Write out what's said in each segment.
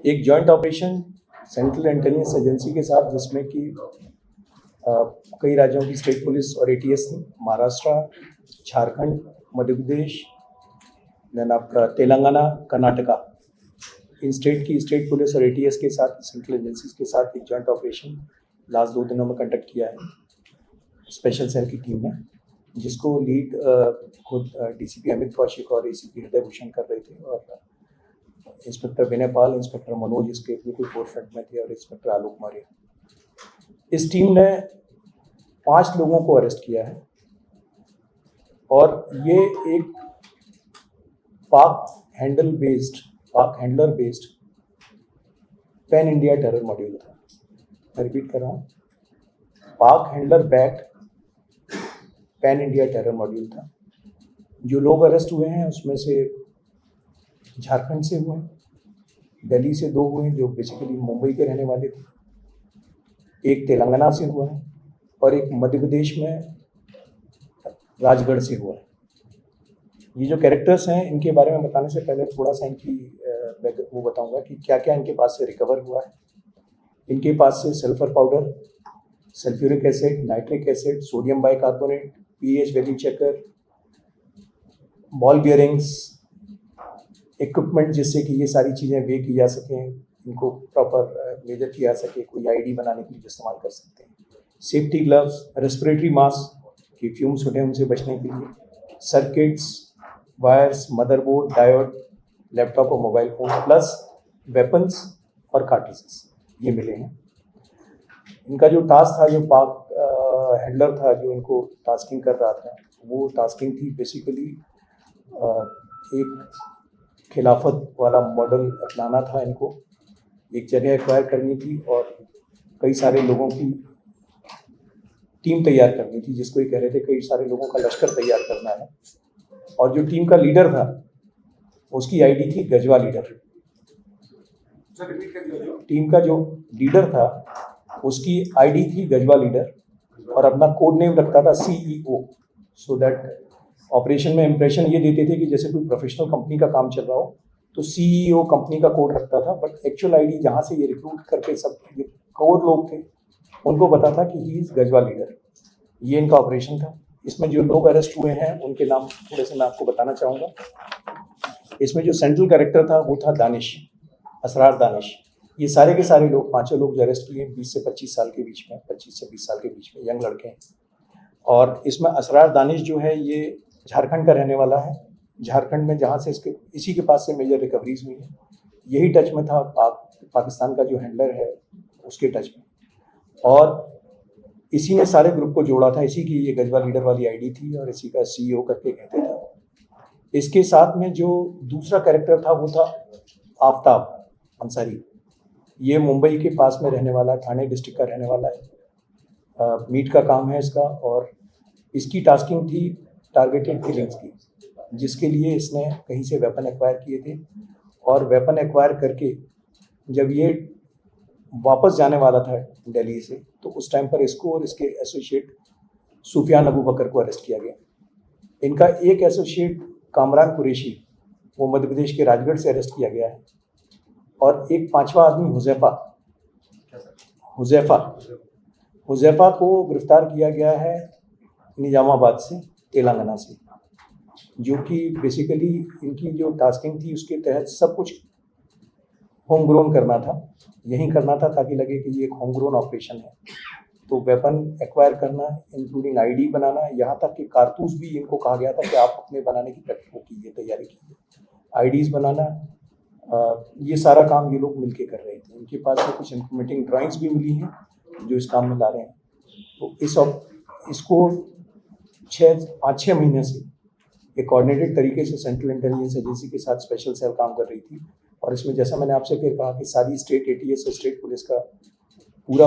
एक joint operation central intelligence agency के साथ, जिसमें कि कई राज्यों की स्टेट पुलिस और एटीएस थी, महाराष्ट्र, झारखंड, मध्य प्रदेश, देन आपका तेलंगाना, कर्नाटका, इन स्टेट की स्टेट पुलिस और एटीएस के साथ, सेंट्रल एजेंसीज के साथ एक जॉइंट ऑपरेशन लास्ट 2 दिनों में कंडक्ट किया है स्पेशल सेल की टीम ने, जिसको लीड खुद डीसीपी अमित कौशिक और एसीपी हृदय भूषण कर रहे थे, और इंस्पेक्टर विनय पाल, इंस्पेक्टर मनोज इसके बिल्कुल फोरफ्रंट में थे, और इंस्पेक्टर आलोक मौर्य। इस टीम ने 5 लोगों को अरेस्ट किया है, और ये एक पाक handler based pan India terror module था। मैं रिपीट कर रहा हूँ, पाक handler backed pan India terror module था। जो लोग अरेस्ट हुए हैं उसमें से झारखंड से हुए हैं, दिल्ली से 2 हुए हैं जो बेसिकली मुंबई के रहने वाले थे, एक तेलंगाना से हुआ है, और एक मध्य प्रदेश में राजगढ़ से हुआ है। ये जो कैरेक्टर्स हैं, इनके बारे में बताने से पहले थोड़ा सा इनकी वो बताऊंगा कि क्या क्या इनके पास से रिकवर हुआ है। इनके पास से sulphur powder, sulphuric acid, nitric acid, sodium bicarbonate, pH value checker, ball bearings, equipment जिससे कि ये सारी चीज़ें वे की जा सकें, इनको प्रॉपर मेजर किया जा सके, कोई आईडी बनाने के लिए इस्तेमाल कर सकते हैं, सेफ्टी ग्लव्स, रेस्पिरेटरी मास्क की फ्यूम्स होते हैं उनसे बचने के लिए, circuits, wires, motherboard, diode, laptop और मोबाइल फ़ोन, प्लस वेपन्स और कार्ट्रिजेस ये मिले हैं। इनका जो टास्क था, जो पाक हैंडलर था जो इनको टास्किंग कर रहा था, वो टास्किंग थी बेसिकली एक खिलाफत वाला मॉडल अपनाना था इनको, एक जगह एक्वायर करनी थी और कई सारे लोगों की टीम तैयार करनी थी, जिसको ये कह रहे थे कई सारे लोगों का लश्कर तैयार करना है। और जो टीम का लीडर था उसकी आईडी थी गजवा लीडर। टीम का जो लीडर था उसकी आईडी थी गजवा लीडर, और अपना कोड नेम रखता था सीईओ, सो दैट ऑपरेशन में इंप्रेशन ये देते थे कि जैसे कोई प्रोफेशनल कंपनी का काम चल रहा हो तो सीईओ कंपनी का कोड रखता था, बट एक्चुअल आईडी जहाँ से ये रिक्रूट करके सब जो कोर लोग थे उनको पता था कि ही इज़ गजवा लीडर। ये इनका ऑपरेशन था। इसमें जो लोग अरेस्ट हुए हैं उनके नाम थोड़े से मैं आपको बताना चाहूँगा। इसमें जो सेंट्रल कैरेक्टर था वो था दानिश, असरार दानिश। ये सारे के सारे लोग, 5 लोग जो अरेस्ट किए 20 से 25 साल के बीच में, 25 से 20 साल के बीच में यंग लड़के हैं। और इसमें असरार दानिश जो है ये झारखंड का रहने वाला है। झारखंड में जहाँ से इसी के पास से मेजर रिकवरीज हुई है, यही टच में था पाकिस्तान का जो हैंडलर है उसके टच में, और इसी ने सारे ग्रुप को जोड़ा था। इसी की ये गजवा लीडर वाली आईडी थी और इसी का सीईओ करके कहते थे। इसके साथ में जो दूसरा कैरेक्टर था वो था आफ्ताब अंसारी। ये मुंबई के पास में रहने वाला, ठाणे डिस्ट्रिक्ट का रहने वाला है। मीट का काम है इसका, और इसकी टास्किंग थी टारगेटेड किलिंग्स की, जिसके लिए इसने कहीं से वेपन एक्वायर किए थे, और वेपन एक्वायर करके जब ये वापस जाने वाला था दिल्ली से, तो उस टाइम पर इसको और इसके एसोसिएट सुफियान अबू बकर को अरेस्ट किया गया। इनका एक एसोसिएट कामरान कुरैशी, वो मध्य प्रदेश के राजगढ़ से अरेस्ट किया गया है, और एक 5वां आदमी हुज़ैफा को गिरफ्तार किया गया है निजामाबाद से, तेलंगाना से, जो कि बेसिकली इनकी जो टास्किंग थी उसके तहत सब कुछ होम ग्रोन करना था, यही करना था ताकि लगे कि ये एक होम ग्रोन ऑपरेशन है। तो वेपन एक्वायर करना, इंक्लूडिंग आईडी बनाना, यहाँ तक कि कारतूस भी इनको कहा गया था कि आप अपने बनाने की प्रैक्टिस कीजिए, तैयारी कीजिए, आईडीज़ बनाना, ये सारा काम ये लोग मिलके कर रहे थे। इनके पास से कुछ इंफॉर्मेटिंग ड्राइंग्स भी मिली हैं जो इस काम में ला रहे हैं। तो इसको 5-6 महीने से एक कोऑर्डिनेटेड तरीके से सेंट्रल इंटेलिजेंस एजेंसी के साथ स्पेशल सेल काम कर रही थी, और इसमें जैसा मैंने आपसे फिर कहा कि सारी स्टेट एटीएस और स्टेट पुलिस का पूरा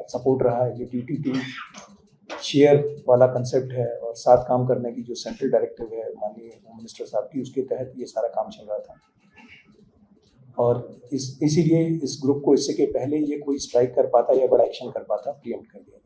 सपोर्ट रहा है। ये ड्यूटी टीम शेयर वाला कंसेप्ट है, और साथ काम करने की जो सेंट्रल डायरेक्टिव है माननीय होम मिनिस्टर साहब की, उसके तहत ये सारा काम चल रहा था। और इसीलिए इस ग्रुप को इससे के पहले ये कोई स्ट्राइक कर पाता या बड़ा एक्शन कर पाता, प्रीएम्प्ट कर दिया।